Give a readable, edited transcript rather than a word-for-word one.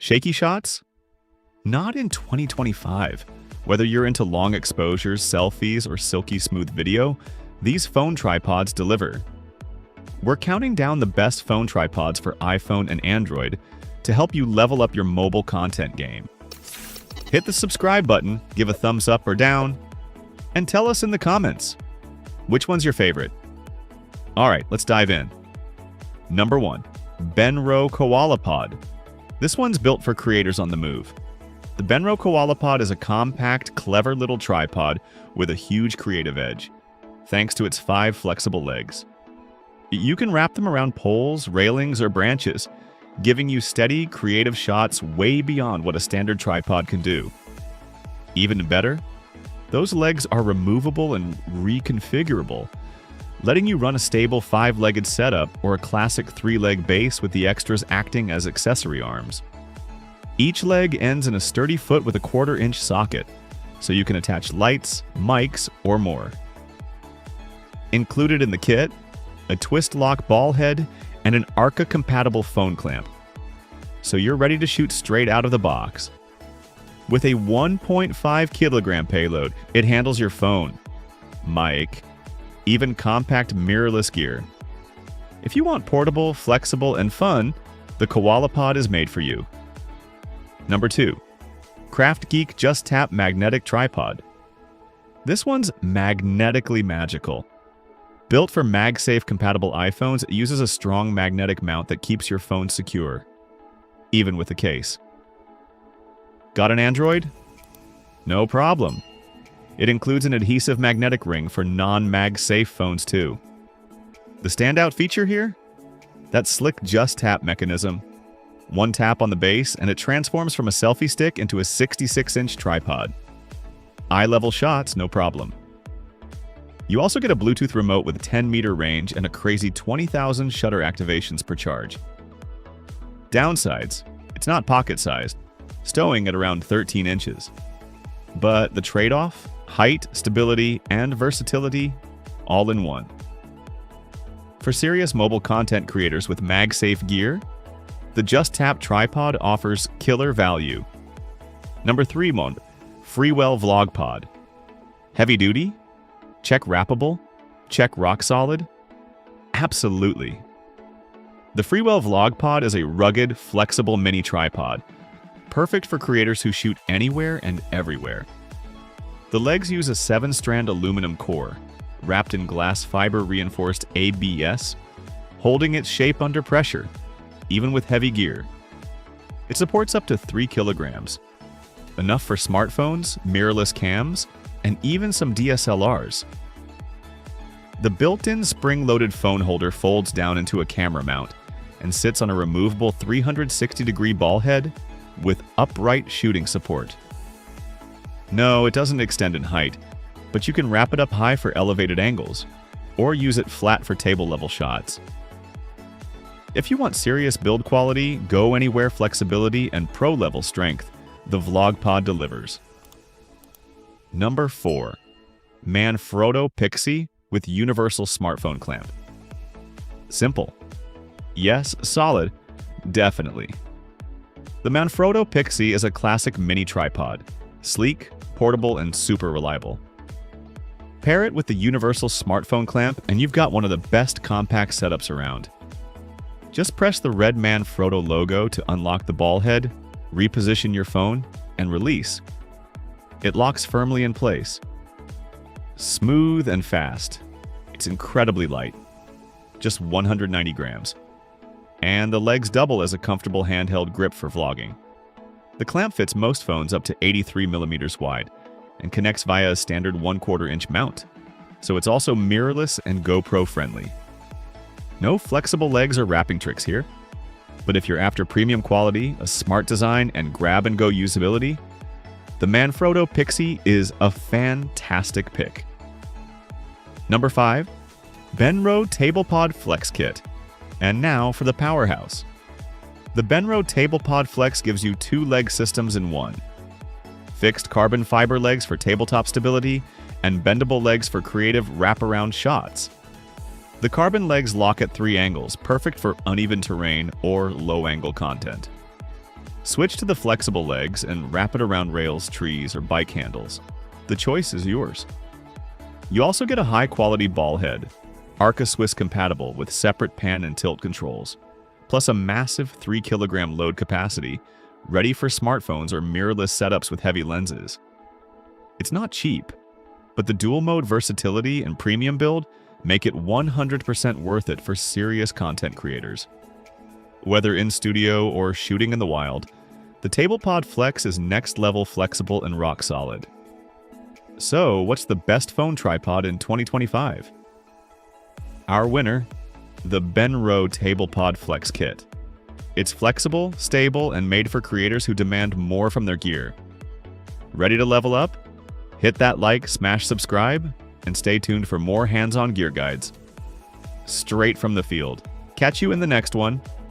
Shaky shots? Not in 2025. Whether you're into long exposures, selfies, or silky smooth video, these phone tripods deliver. We're counting down the best phone tripods for iPhone and Android to help you level up your mobile content game. Hit the subscribe button, give a thumbs up or down, and tell us in the comments, which one's your favorite? Alright, let's dive in. Number 1. Benro KoalaPod. This one's built for creators on the move. The Benro KoalaPod is a compact, clever little tripod with a huge creative edge, thanks to its 5 flexible legs. You can wrap them around poles, railings, or branches, giving you steady, creative shots way beyond what a standard tripod can do. Even better, those legs are removable and reconfigurable, letting you run a stable 5-legged setup or a classic 3-leg base with the extras acting as accessory arms. Each leg ends in a sturdy foot with a 1/4-inch socket, so you can attach lights, mics, or more. Included in the kit, a twist-lock ball head and an Arca-compatible phone clamp, so you're ready to shoot straight out of the box. With a 1.5-kilogram payload, it handles your phone, mic, even compact mirrorless gear. If you want portable, flexible, and fun, the KoalaPod is made for you. Number 2. KraftGeek JustTap Magnetic Tripod. This one's magnetically magical. Built for MagSafe compatible iPhones, it uses a strong magnetic mount that keeps your phone secure, even with a case. Got an Android? No problem. It includes an adhesive magnetic ring for non-MagSafe phones too. The standout feature here? That slick JustTap mechanism. One tap on the base and it transforms from a selfie stick into a 66-inch tripod. Eye-level shots, no problem. You also get a Bluetooth remote with a 10-meter range and a crazy 20,000 shutter activations per charge. Downsides: it's not pocket-sized, stowing at around 13 inches. But the trade-off? Height, stability, and versatility, all in one. For serious mobile content creators with MagSafe gear, the JustTap tripod offers killer value. Number 3. Freewell VlogPod. Heavy duty? Check wrappable? Check rock solid? Absolutely. The Freewell VlogPod is a rugged, flexible mini tripod, perfect for creators who shoot anywhere and everywhere. The legs use a 7-strand aluminum core, wrapped in glass fiber reinforced ABS, holding its shape under pressure, even with heavy gear. It supports up to 3 kilograms, enough for smartphones, mirrorless cams, and even some DSLRs. The built-in spring-loaded phone holder folds down into a camera mount and sits on a removable 360-degree ball head with upright shooting support. No, it doesn't extend in height, but you can wrap it up high for elevated angles, or use it flat for table-level shots. If you want serious build quality, go-anywhere flexibility, and pro-level strength, the VlogPod delivers. Number 4. Manfrotto Pixie with universal smartphone clamp. Simple. Yes, solid. Definitely. The Manfrotto Pixie is a classic mini tripod. Sleek, portable, and super reliable. Pair it with the universal smartphone clamp and you've got one of the best compact setups around. Just press the red Manfrotto logo to unlock the ball head, reposition your phone, and release. It locks firmly in place. Smooth and fast. It's incredibly light, just 190 grams. And the legs double as a comfortable handheld grip for vlogging. The clamp fits most phones up to 83 millimeters wide and connects via a standard 1/4-inch mount, so it's also mirrorless and GoPro friendly. No flexible legs or wrapping tricks here, but if you're after premium quality, a smart design, and grab-and-go usability, the Manfrotto Pixie is a fantastic pick. Number 5. Benro TablePod Flex Kit. And now for the powerhouse. The Benro TablePod Flex gives you 2 leg systems in one. Fixed carbon fiber legs for tabletop stability, and bendable legs for creative wraparound shots. The carbon legs lock at 3 angles, perfect for uneven terrain or low-angle content. Switch to the flexible legs and wrap it around rails, trees, or bike handles. The choice is yours. You also get a high-quality ball head, Arca Swiss compatible with separate pan and tilt controls, plus a massive 3-kilogram load capacity, ready for smartphones or mirrorless setups with heavy lenses. It's not cheap, but the dual-mode versatility and premium build make it 100% worth it for serious content creators. Whether in studio or shooting in the wild, the TablePod Flex is next-level flexible and rock-solid. So, what's the best phone tripod in 2025? Our winner, the Benro TablePod Flex Kit. It's flexible, stable, and made for creators who demand more from their gear. Ready to level up? Hit that like, smash subscribe, and stay tuned for more hands-on gear guides. Straight from the field. Catch you in the next one.